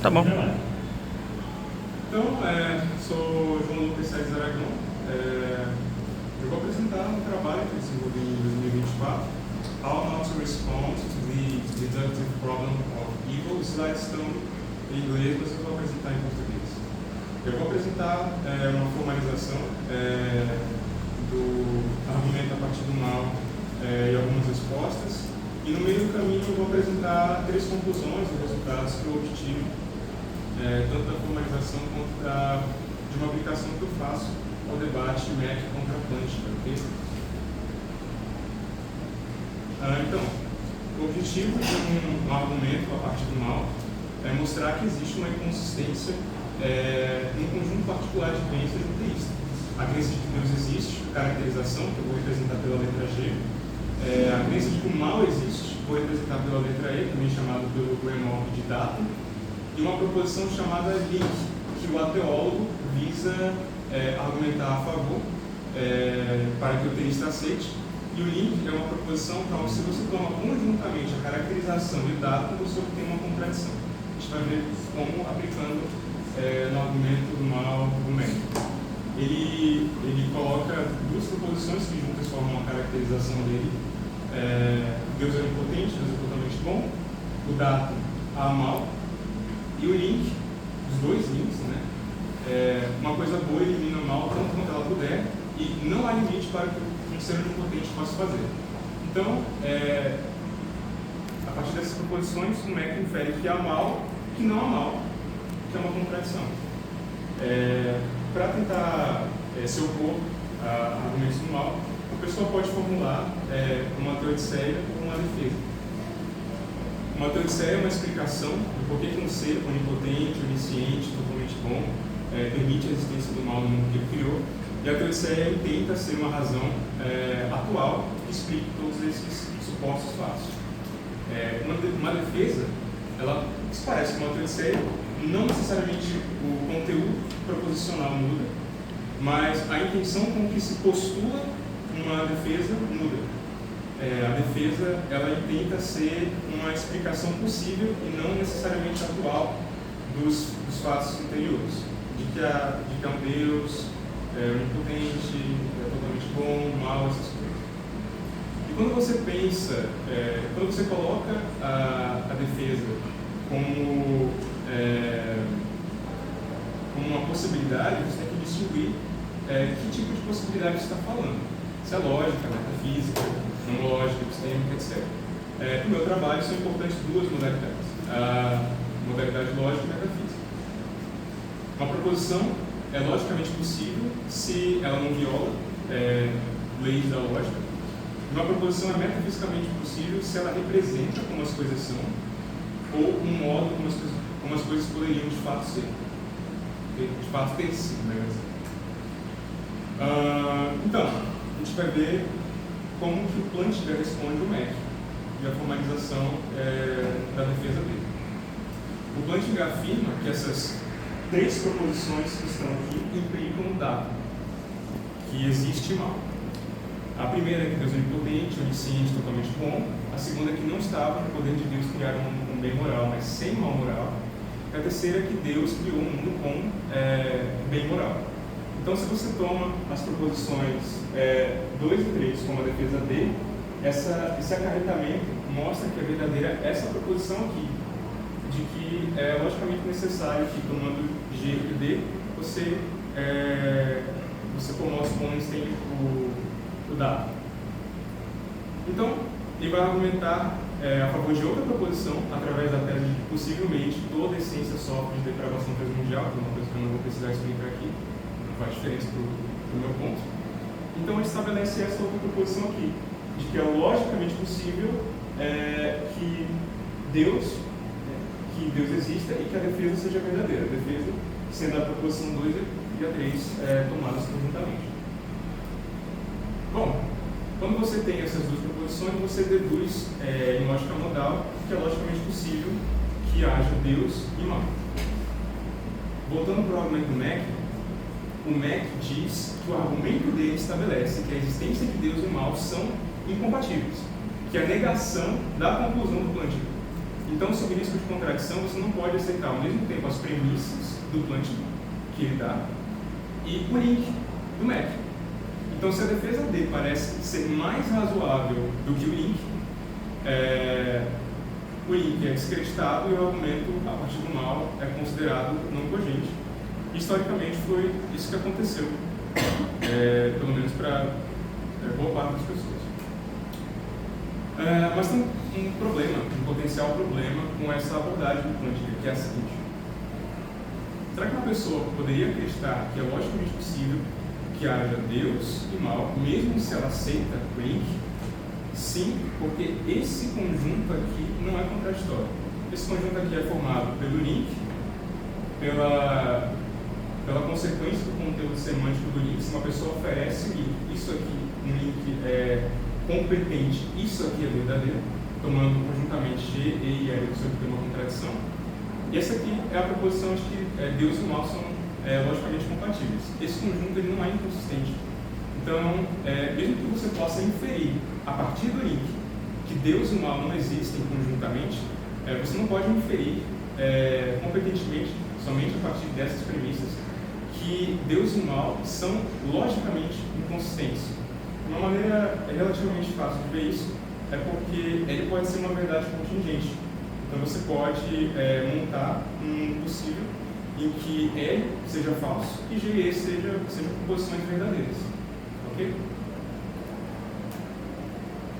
Tá bom. Então, sou João Lucas Salles Aragão. Eu vou apresentar um trabalho que eu desenvolvi em 2024, How Not to Respond to the Deductive Problem of Evil. Os slides estão em inglês, mas eu vou apresentar em português. Eu vou apresentar uma formalização do argumento a partir do mal e algumas respostas. E no meio do caminho eu vou apresentar 3 conclusões e resultados que eu obtive, tanto da formalização quanto de uma aplicação que eu faço ao debate Mac contra Plantinga. Okay? Então, o objetivo de um argumento a partir do mal é mostrar que existe uma inconsistência em um conjunto particular de crenças no teísta. A crença de que Deus existe, caracterização, que eu vou representar pela letra G. A crença de que o mal existe, vou representar pela letra E, também chamado pelo Graham de datum. E uma proposição chamada link, que o ateólogo visa argumentar a favor para que o teísta aceite. E o link é uma proposição para onde, se você toma conjuntamente a caracterização e o datum, você obtém uma contradição. A gente vai ver como aplicando no argumento do mal do método. Ele coloca 2 proposições que juntas formam uma caracterização dele. Deus é onipotente, Deus é totalmente bom. O datum, há mal. E o link, os 2 links, né? Uma coisa boa elimina o mal tanto quanto ela puder, e não há limite para o que um ser onipotente possa fazer. Então, a partir dessas proposições, o MEC infere que há mal, que não há mal, que é uma contradição. Para tentar se opor a argumentos do mal, a pessoa pode formular uma teodiceia ou uma defesa. Uma teodiceia é uma explicação do porquê que um ser onipotente, onisciente, totalmente bom, permite a existência do mal no mundo que ele criou. E a teodiceia tenta ser uma razão atual que explique todos esses supostos fatos. Uma defesa, ela se parece com uma teodiceia, não necessariamente o conteúdo proposicional muda, mas a intenção com que se postula uma defesa muda. A defesa, ela tenta ser uma explicação possível e não necessariamente atual dos fatos anteriores, de que há um Deus onipotente, totalmente bom, mal, essas coisas. E quando você pensa, quando você coloca a defesa como uma possibilidade, você tem que distinguir que tipo de possibilidade você está falando. Se é lógica, metafísica, não lógica, epistêmica, etc. No meu trabalho são importantes 2 modalidades: a modalidade lógica e metafísica. Uma proposição é logicamente possível se ela não viola leis da lógica. Uma proposição é metafisicamente possível se ela representa como as coisas são, ou um modo como as coisas poderiam de fato ser. De fato ter sido, né? Então, a gente vai ver como que o Plantinga responde o MEC e a formalização da defesa dele. O Plantinga afirma que essas 3 proposições que estão aqui implicam um dado, que existe mal. A primeira é que Deus é onipotente, onisciente, totalmente bom. A segunda é que não estava no poder de Deus criar um bem moral, mas sem mal moral. E a terceira é que Deus criou um mundo com bem moral. Então, se você toma as proposições 2 e 3 como a defesa D, esse acarretamento mostra que a verdadeira é essa proposição aqui, de que é logicamente necessário que, tomando G e D, você como os pontos tem o dado. Então, ele vai argumentar a favor de outra proposição, através da tese de que possivelmente toda essência sofre de depravação transmundial, que é uma coisa que eu não vou precisar explicar aqui, não faz diferença para o meu ponto. Então, ele estabelece essa outra proposição aqui, de que é logicamente possível que Deus exista e que a defesa seja verdadeira. A defesa sendo a proposição 2 e a 3 tomadas conjuntamente. Bom, quando você tem essas 2 proposições, você deduz em lógica modal que é logicamente possível que haja Deus e mal. Voltando para o argumento do MEC, o MEC diz que o argumento dele estabelece que a existência de Deus e mal são incompatíveis, que é a negação da conclusão do Plantinga. Então, sob risco de contradição, você não pode aceitar ao mesmo tempo as premissas do plant que ele dá e o link do MEC. Então, se a defesa D parece ser mais razoável do que o link é descreditado e o argumento a partir do mal é considerado não cogente. Historicamente, foi isso que aconteceu, pelo menos para boa parte das pessoas. Mas tem um problema, um potencial problema com essa abordagem quântica, que é a seguinte: será que uma pessoa poderia acreditar que é logicamente possível que haja Deus e mal, mesmo se ela aceita o link? Sim, porque esse conjunto aqui não é contraditório. Esse conjunto aqui é formado pelo link, pela consequência do conteúdo semântico do link. Se uma pessoa oferece o link, isso aqui, um link é competente, isso aqui é verdadeiro, tomando conjuntamente G, E e L, isso aqui tem uma contradição. E essa aqui é a proposição de que Deus e o mal são logicamente compatíveis. Esse conjunto ele não é inconsistente. Então, mesmo que você possa inferir a partir do link que Deus e o mal não existem conjuntamente, você não pode inferir competentemente, somente a partir dessas premissas, que Deus e o mal são logicamente inconsistentes. Uma maneira relativamente fácil de ver isso é porque ele pode ser uma verdade contingente. Então você pode montar um possível em que L seja falso e G e E sejam proposições verdadeiras. Ok?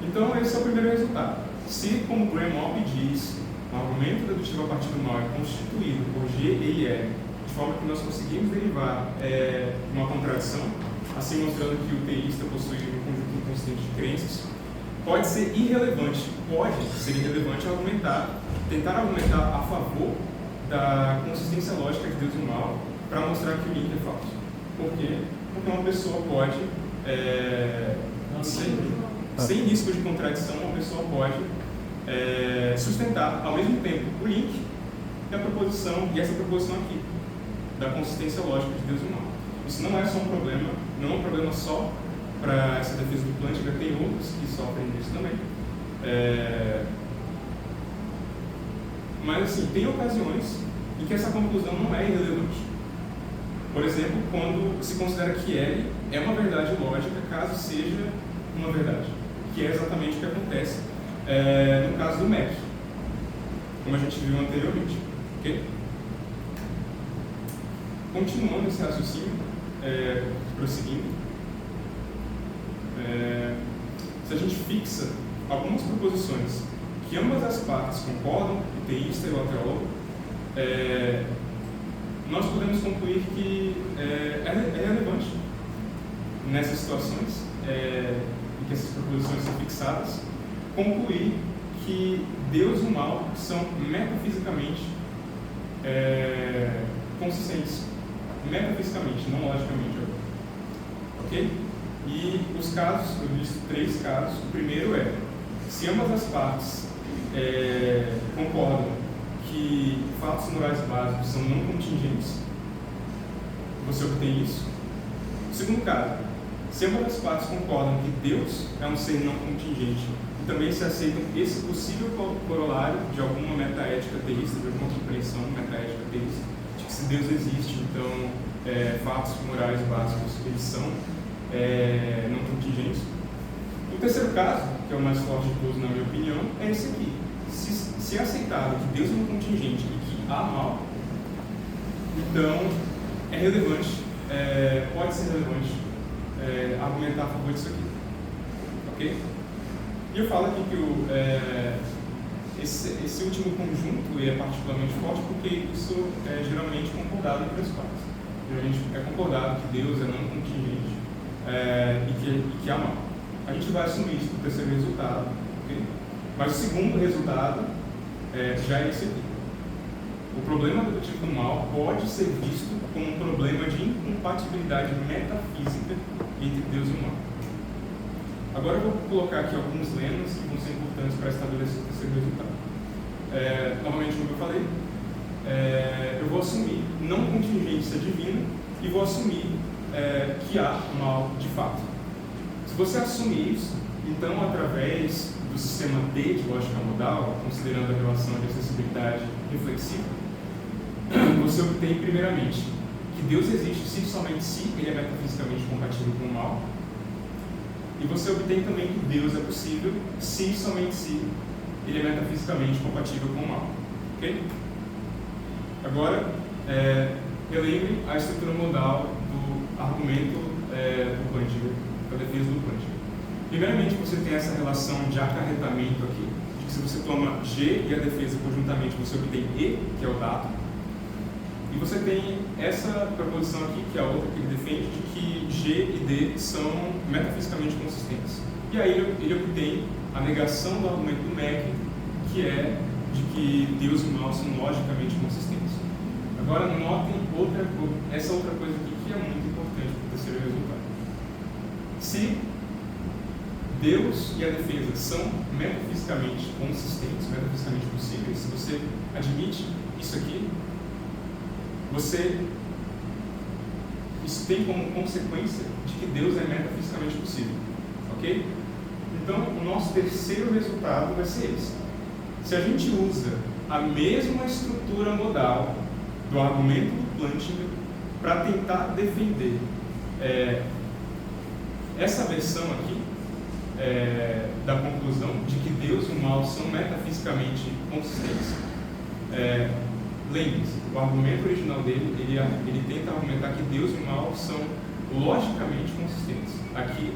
Então esse é o primeiro resultado. Se, como Graham Opp diz, o argumento dedutivo a partir do mal é constituído por G, E e L, de forma que nós conseguimos derivar uma contradição, assim mostrando que o teísta possui um conjunto inconsistente de crenças, pode ser irrelevante tentar argumentar a favor da consistência lógica de Deus e o mal para mostrar que o link é falso. Por quê? Porque uma pessoa pode, sem risco de contradição, uma pessoa pode sustentar ao mesmo tempo o link e essa proposição aqui, da consistência lógica de Deus e o mal. Isso não é só um problema, não é um problema só para essa defesa do Plantinga, tem outros que sofrem disso também. Mas assim, tem ocasiões em que essa conclusão não é irrelevante. Por exemplo, quando se considera que L é uma verdade lógica, caso seja uma verdade, que é exatamente o que acontece no caso do MEC, como a gente viu anteriormente. Okay? Continuando esse raciocínio, prosseguindo, se a gente fixa algumas proposições que ambas as partes concordam, o teísta e o ateólogo, nós podemos concluir que é relevante nessas situações em que essas proposições são fixadas, concluir que Deus e o mal são metafisicamente consistentes. Metafisicamente, não logicamente. Ok? E os casos, eu listo 3 casos. O primeiro é, se ambas as partes concordam que fatos morais básicos são não contingentes, você obtém isso. O segundo caso, se ambas as partes concordam que Deus é um ser não contingente e também se aceitam esse possível corolário de alguma metaética teísta, de alguma compreensão metaética teísta, de que se Deus existe, então fatos morais básicos eles são não contingentes. O terceiro caso, que é o mais forte de todos na minha opinião, é esse aqui. Se é aceitável que Deus é não contingente e que há mal, então é relevante, pode ser relevante argumentar a favor disso aqui. Ok? E eu falo aqui que esse último conjunto é particularmente forte porque isso é geralmente concordado entre as partes. Geralmente é concordado que Deus é não contingente e que há mal. A gente vai assumir isso no terceiro resultado, okay? Mas o segundo resultado já é esse aqui. O problema dedutivo do mal pode ser visto como um problema de incompatibilidade metafísica entre Deus e o mal. Agora eu vou colocar aqui alguns lemas que vão ser importantes para estabelecer o terceiro resultado. Novamente, como eu falei, eu vou assumir não contingência divina e vou assumir que há mal de fato. Se você assumir isso, Então, através do sistema D de lógica modal, considerando a relação de acessibilidade reflexiva, você obtém, primeiramente, que Deus existe se e somente se ele é metafisicamente compatível com o mal. E você obtém também que Deus é possível se e somente se ele é metafisicamente compatível com o mal. Ok? Agora, relembre a estrutura modal do argumento do Plantinga, da defesa do Plantinga. Primeiramente, você tem essa relação de acarretamento aqui, de que se você toma G e a defesa conjuntamente, você obtém E, que é o dado. E você tem essa proposição aqui, que é a outra que ele defende, de que G e D são metafisicamente consistentes. E aí ele obtém a negação do argumento do Mack, que é de que Deus e o mal são logicamente consistentes. Agora, notem essa outra coisa aqui que é muito importante para o terceiro resultado. Se Deus e a defesa são metafisicamente consistentes, metafisicamente possíveis, se você admite isso aqui, isso tem como consequência de que Deus é metafisicamente possível. Ok? Então, o nosso terceiro resultado vai ser esse. Se a gente usa a mesma estrutura modal do argumento do Plantinga para tentar defender essa versão aqui da conclusão de que Deus e o mal são metafisicamente consistentes, lembre-se, o argumento original dele, ele tenta argumentar que Deus e o mal são logicamente consistentes. Aqui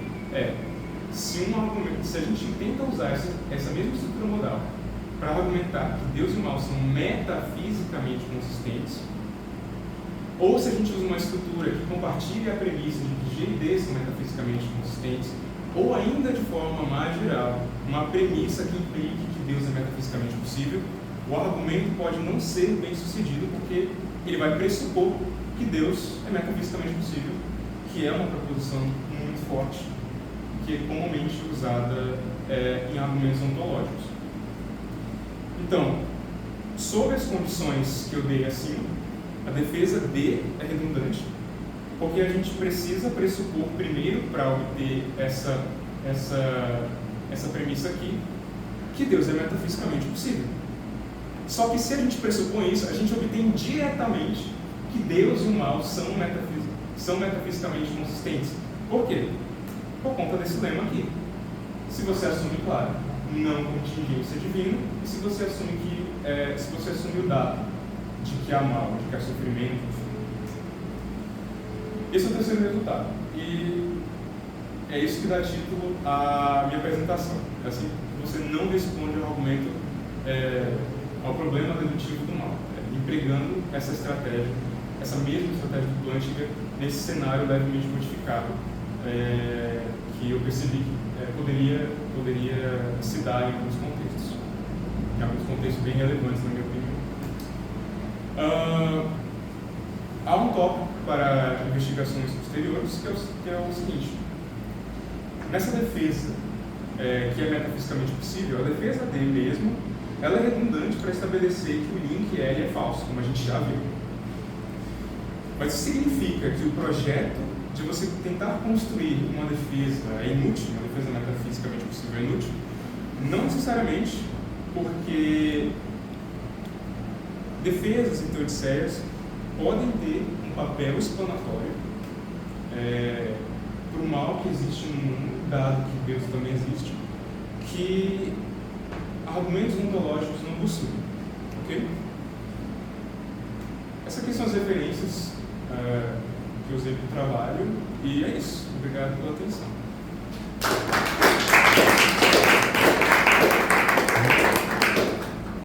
se a gente tenta usar essa mesma estrutura modal para argumentar que Deus e o mal são metafisicamente consistentes, ou se a gente usa uma estrutura que compartilha a premissa de que G e D são metafisicamente consistentes, ou ainda de forma mais geral, uma premissa que implique que Deus é metafisicamente possível, o argumento pode não ser bem sucedido porque ele vai pressupor que Deus é metafisicamente possível, que é uma proposição muito forte, que é comumente usada em argumentos ontológicos. Então, sob as condições que eu dei acima, a defesa D é redundante, porque a gente precisa pressupor primeiro, para obter essa premissa aqui, que Deus é metafisicamente possível. Só que se a gente pressupõe isso, a gente obtém diretamente que Deus e o mal são metafisicamente consistentes. Por quê? Por conta desse lema aqui. Se você assume, claro, não contingência divina, e se você assume o dado de que há mal, de que há sofrimento, esse é o terceiro resultado. E é isso que dá título à minha apresentação. É assim que você não responde ao argumento, ao problema dedutivo do mal, empregando essa estratégia, essa mesma estratégia do Plantinga, nesse cenário levemente modificado, que eu percebi que poderia se dar em alguns contextos bem relevantes, na minha opinião. Há um tópico para investigações posteriores que é o seguinte: nessa defesa que é metafisicamente possível, a defesa D mesmo, ela é redundante para estabelecer que o link L é falso, como a gente já viu. Mas isso significa que o projeto de você tentar construir uma defesa é inútil, uma defesa metafisicamente possível é inútil? Não necessariamente, porque defesas e teodiceias podem ter um papel explanatório para o mal que existe no mundo, dado que Deus também existe, que argumentos ontológicos não possuem. Ok? Essas aqui são as referências que eu usei para o trabalho, e é isso. Obrigado pela atenção.